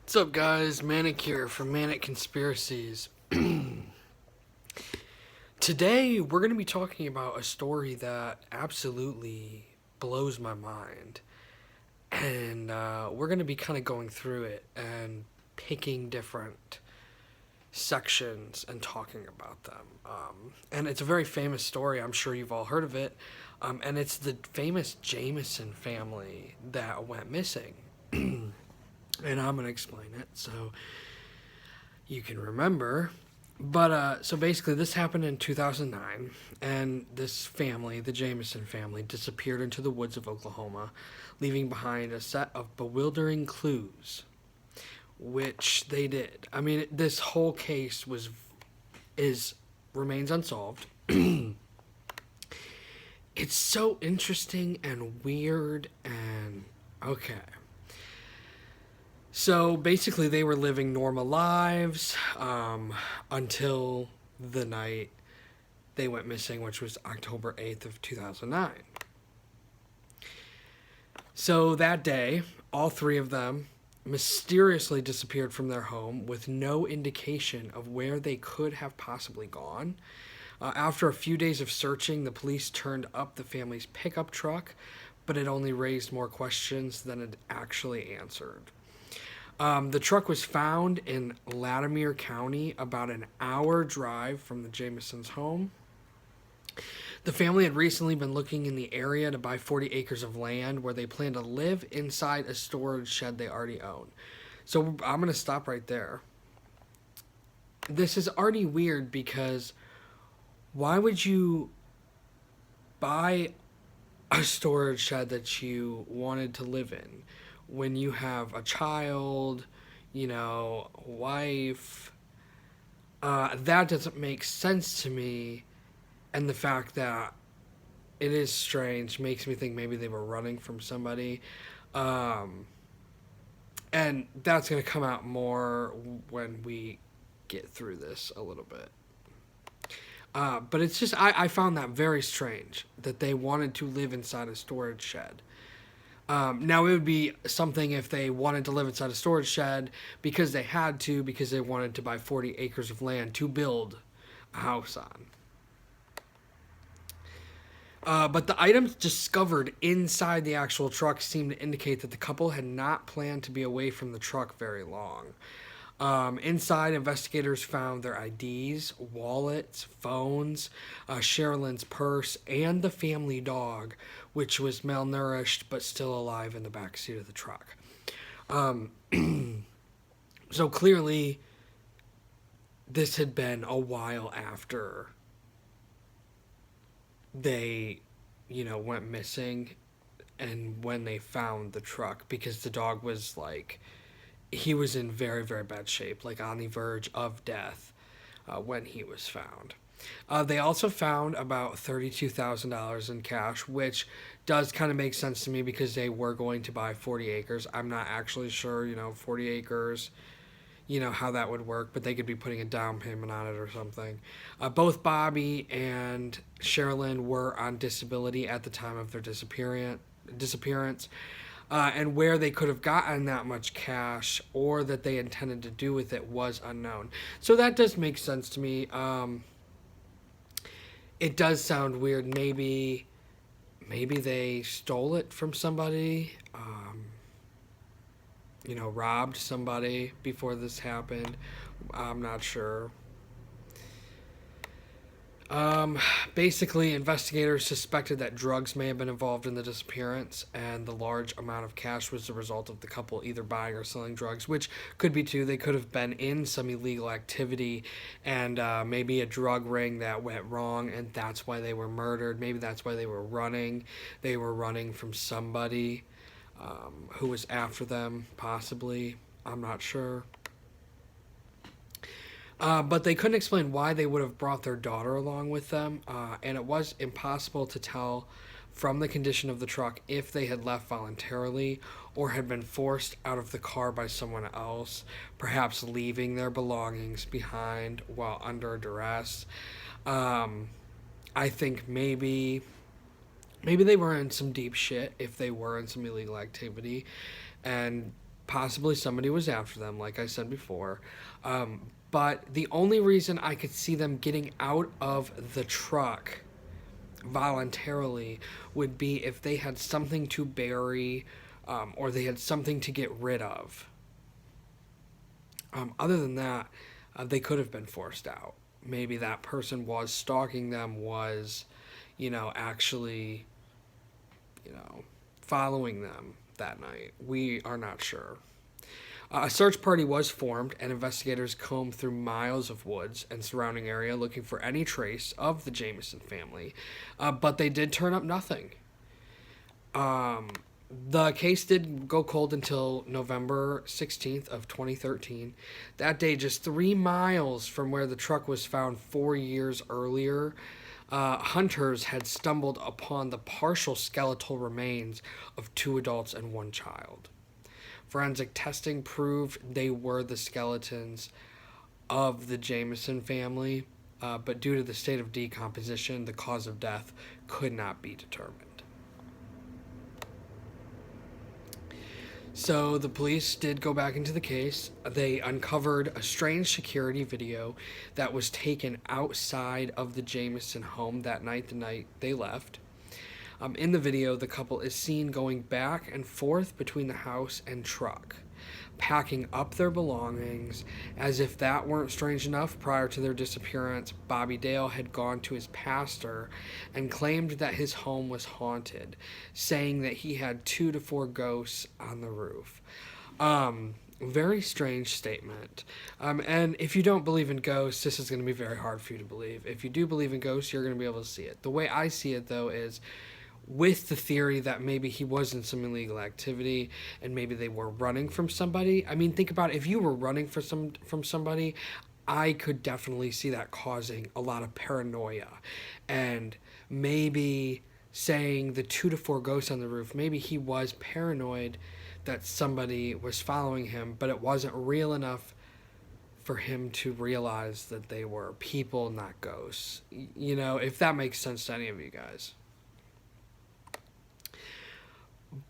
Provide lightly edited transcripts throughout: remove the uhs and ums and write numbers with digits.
What's up, guys? Manic here from Manic Conspiracies. Today, we're going to be talking about a story that absolutely blows my mind. And we're going to be kind of going through it and picking different sections and talking about them. And it's a very famous story. I'm sure you've all heard of it. And it's the famous Jamison family that went missing. And I'm going to explain it so you can remember. But so basically, this happened in 2009, and this family, the Jamison family, disappeared into the woods of Oklahoma, leaving behind a set of bewildering clues, which they did. I mean, this whole case is remains unsolved. It's so interesting and weird and okay. So basically, they were living normal lives until the night they went missing, which was October 8th of 2009. So that day, all three of them mysteriously disappeared from their home with no indication of where they could have possibly gone. After a few days of searching, the police turned up the family's pickup truck, but it only raised more questions than it actually answered. The truck was found in Latimer County, about an hour drive from the Jamisons' home. The family had recently been looking in the area to buy 40 acres of land where they plan to live inside a storage shed they already own. So I'm going to stop right there. This is already weird because why would you buy a storage shed that you wanted to live in when you have a child, wife? That doesn't make sense to me. And the fact that it is strange makes me think maybe they were running from somebody. And that's going to come out more when we get through this a little bit. But it's just, I found that very strange that they wanted to live inside a storage shed. Now, it would be something if they wanted to live inside a storage shed because they had to, because they wanted to buy 40 acres of land to build a house on. But the items discovered inside the actual truck seemed to indicate that the couple had not planned to be away from the truck very long. Inside, investigators found their IDs, wallets, phones, Sherilyn's purse, and the family dog, which was malnourished but still alive in the backseat of the truck. So clearly, this had been a while after they, went missing and when they found the truck, because the dog was he was in very, very bad shape, on the verge of death when he was found. They also found about $32,000 in cash, which does kind of make sense to me because they were going to buy 40 acres. I'm not actually sure, 40 acres, how that would work, but they could be putting a down payment on it or something. Both Bobby and Sherilyn were on disability at the time of their disappearance. And where they could have gotten that much cash or that they intended to do with it was unknown. So that does make sense to me. It does sound weird. Maybe they stole it from somebody. Robbed somebody before this happened. I'm not sure. Basically, investigators suspected that drugs may have been involved in the disappearance, and the large amount of cash was the result of the couple either buying or selling drugs, which could be too. They could have been in some illegal activity, and maybe a drug ring that went wrong, and that's why they were murdered. Maybe that's why they were running. They were running from somebody who was after them, possibly. I'm not sure. But they couldn't explain why they would have brought their daughter along with them, and it was impossible to tell from the condition of the truck if they had left voluntarily or had been forced out of the car by someone else, perhaps leaving their belongings behind while under duress. I think maybe they were in some deep shit if they were in some illegal activity, and Possibly somebody was after them, like I said before. But the only reason I could see them getting out of the truck voluntarily would be if they had something to bury, or they had something to get rid of. Other than that, they could have been forced out. Maybe that person was stalking them, was, actually, following them that night. We are not sure. A search party was formed, and investigators combed through miles of woods and surrounding area looking for any trace of the Jamison family, but they did turn up nothing. The case did go cold until November 16th of 2013. That day, just 3 miles from where the truck was found 4 years earlier, hunters had stumbled upon the partial skeletal remains of 2 adults and 1 child. Forensic testing proved they were the skeletons of the Jamison family, but due to the state of decomposition, the cause of death could not be determined. So the police did go back into the case. They uncovered a strange security video that was taken outside of the Jamison home that night, the night they left. In the video, the couple is seen going back and forth between the house and truck, packing up their belongings. As if that weren't strange enough, prior to their disappearance, Bobby Dale had gone to his pastor and claimed that his home was haunted, saying that he had 2 to 4 ghosts on the roof. Very strange statement. And if you don't believe in ghosts, this is going to be very hard for you to believe. If you do believe in ghosts, you're going to be able to see it. The way I see it, though, is with the theory that maybe he was in some illegal activity and maybe they were running from somebody. I mean, think about it. If you were running from somebody, I could definitely see that causing a lot of paranoia. And maybe saying the 2 to 4 ghosts on the roof, maybe he was paranoid that somebody was following him, but it wasn't real enough for him to realize that they were people, not ghosts. If that makes sense to any of you guys.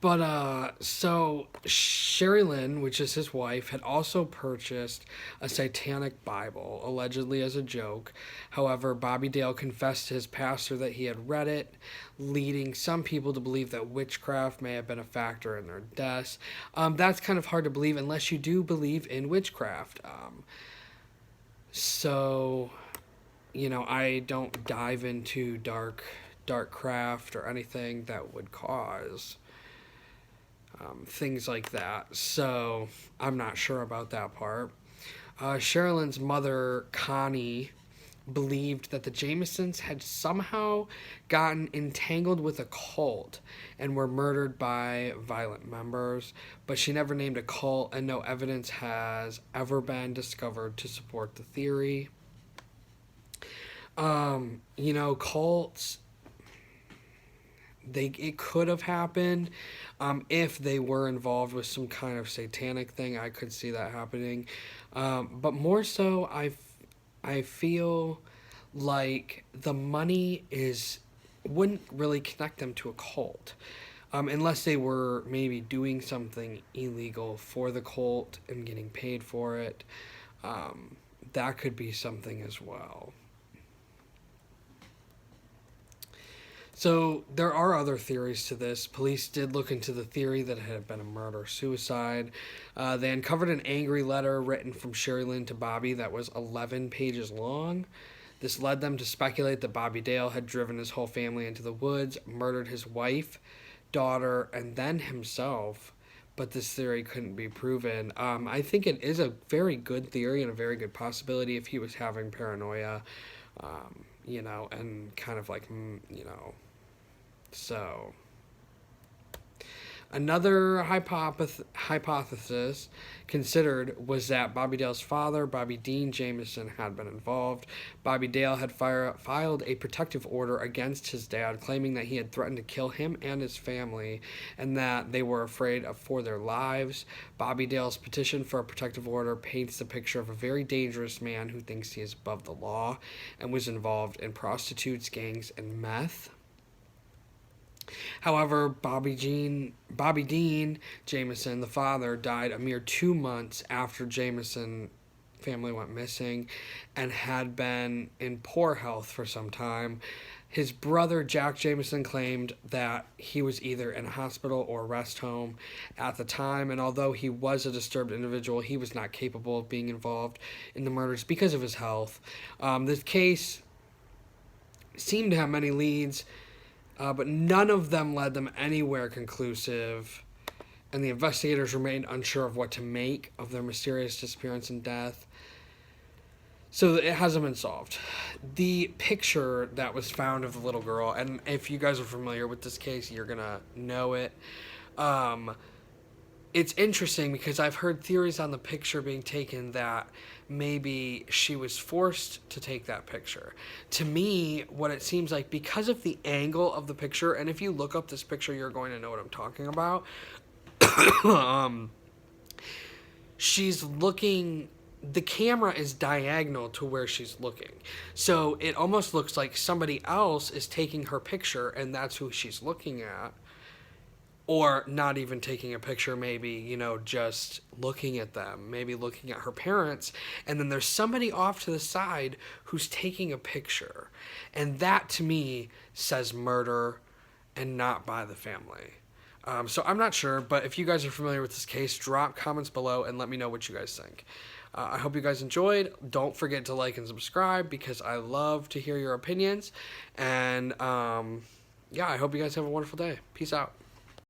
But, so Sherry Lynn, which is his wife, had also purchased a satanic Bible, allegedly as a joke. However, Bobby Dale confessed to his pastor that he had read it, leading some people to believe that witchcraft may have been a factor in their deaths. That's kind of hard to believe unless you do believe in witchcraft. I don't dive into dark craft or anything that would cause things like that. So I'm not sure about that part. Sherilyn's mother, Connie, believed that the Jamisons had somehow gotten entangled with a cult and were murdered by violent members, but she never named a cult, and no evidence has ever been discovered to support the theory. Cults, it could have happened. If they were involved with some kind of satanic thing, I could see that happening. But more so, I feel like the money wouldn't really connect them to a cult. Unless they were maybe doing something illegal for the cult and getting paid for it. That could be something as well. So there are other theories to this. Police did look into the theory that it had been a murder-suicide. They uncovered an angry letter written from Sherry Lynn to Bobby that was 11 pages long. This led them to speculate that Bobby Dale had driven his whole family into the woods, murdered his wife, daughter, and then himself. But this theory couldn't be proven. I think it is a very good theory and a very good possibility if he was having paranoia, and kind of like, So, another hypothesis considered was that Bobby Dale's father, Bobby Dean Jamison, had been involved. Bobby Dale had filed a protective order against his dad, claiming that he had threatened to kill him and his family, and that they were afraid for their lives. Bobby Dale's petition for a protective order paints the picture of a very dangerous man who thinks he is above the law and was involved in prostitutes, gangs, and meth. However, Bobby Dean Jamison, the father, died a mere 2 months after Jamison family went missing and had been in poor health for some time. His brother, Jack Jamison, claimed that he was either in a hospital or rest home at the time, and although he was a disturbed individual, he was not capable of being involved in the murders because of his health. This case seemed to have many leads, but none of them led them anywhere conclusive, and the investigators remained unsure of what to make of their mysterious disappearance and death. So it hasn't been solved. The picture that was found of the little girl, and if you guys are familiar with this case, you're gonna know it. It's interesting because I've heard theories on the picture being taken that maybe she was forced to take that picture. To me, what it seems like, because of the angle of the picture, and if you look up this picture, you're going to know what I'm talking about. She's looking, the camera is diagonal to where she's looking. So it almost looks like somebody else is taking her picture and that's who she's looking at. Or not even taking a picture, maybe, just looking at them, maybe looking at her parents. And then there's somebody off to the side who's taking a picture. And that, to me, says murder and not by the family. So I'm not sure, but if you guys are familiar with this case, drop comments below and let me know what you guys think. I hope you guys enjoyed. Don't forget to like and subscribe because I love to hear your opinions. And, yeah, I hope you guys have a wonderful day. Peace out.